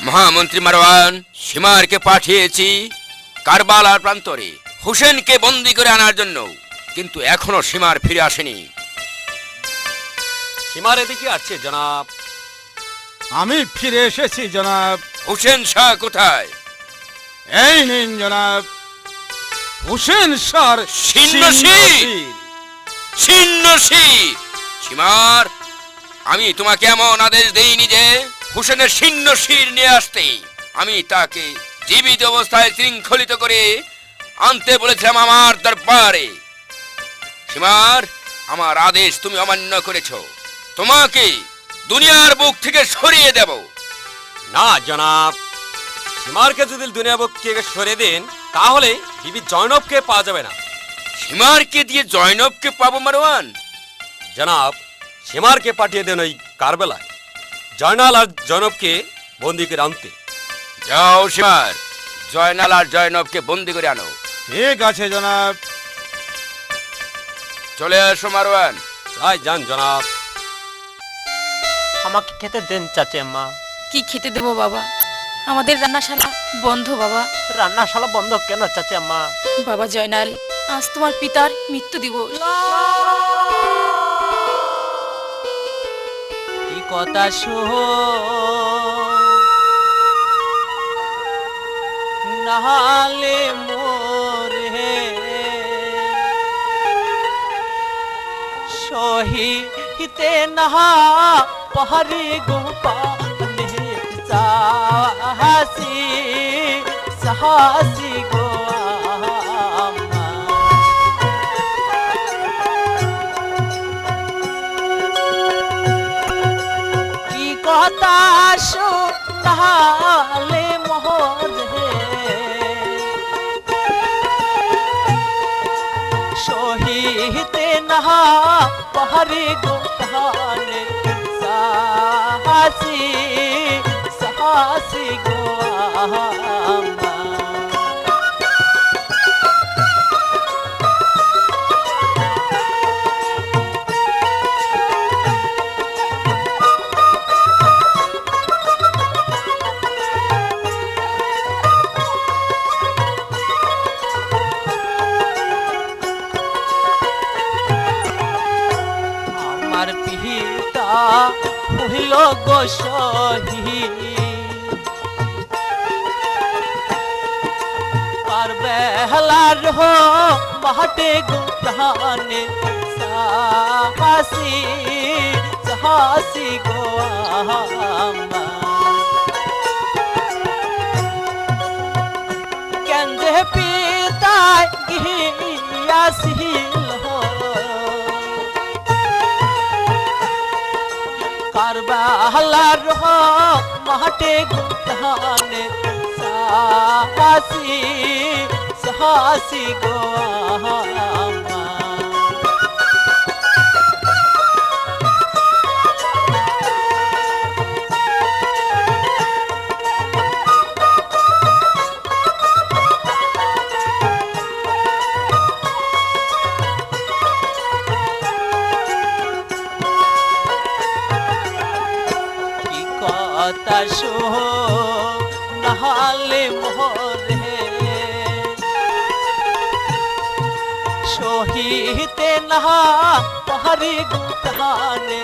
মহামন্ত্রী মারওয়ান সীমারকে পাঠিয়েছি কারবালার প্রান্তরে হুসেনকে বন্দী করে আনার জন্য, কিন্তু এখনো সীমার ফিরে আসেনি। সীমার এদিকে আছে জনাব। আমি ফিরে এসেছি জনাব। হুসেন শাহ কোথায়? এই নিন জনাব, হুসেন শাহর শির। সীমার, আমি তোমাকে এমন আদেশ দেইনি যে হুসেনের ছিন্ন শির নিয়ে আসতে। আমি তাকে জীবিত অবস্থায় শৃঙ্খলিত করে আনতে বলেছিলাম আমার দরবারে। সীমার, আমার আদেশ তুমি অমান্য করেছ, তোমাকে দুনিয়ার বুক থেকে সরিয়ে দেব। না জনাব, সীমারকে যদি দুনিয়া বুক থেকে সরিয়ে দেন তাহলে বিবি জয়নবকে পাওয়া যাবে না। সীমারকে দিয়ে জয়নবকে পাবো মারওয়ান? জনাব, সীমারকে পাঠিয়ে দেন ওই কারবেলায় জয়নাল আর জয়নবকে বন্দি করে আনতে। যাও সীমার, জয়নাল আর জয়নবকে বন্দি করে আনো। ঠিক আছে জনাব। চলে আসো মারওয়ান। যাই যান জনাব। আমাকে খেতে দেন চাচি আম্মা। কি খেতে দেবো বাবা? আমাদের রান্নাশালা বন্ধ বাবা। রান্নাশালা বন্ধ কেন চাচি আম্মা? বাবা জয়নাল, আজ তোমার পিতার মৃত্যু দিবস। কি কথা নাহালে মোরে সহিতে নাহা পাহাড়ি গোপালে সাহসি সাহসি গো আম্মা। কি কথা নাহালে মোরে সহিতে নাহা পাহাড়ি গোপালে সাহসি সাহসি গো আম্মা। আমার পিতা হইল গো শহীদ, কারবেলার মাঠে গো প্রাণে সাহসি সাহসি গো আম্মা। কেন্দে পিতায় গিয়াছিল কারবালার মাঠে গুতানে সাহসি সাহসি গো আম্মা। কথা নাহালে মোরে সহিতে নাহা পাহাড়ি গুতানে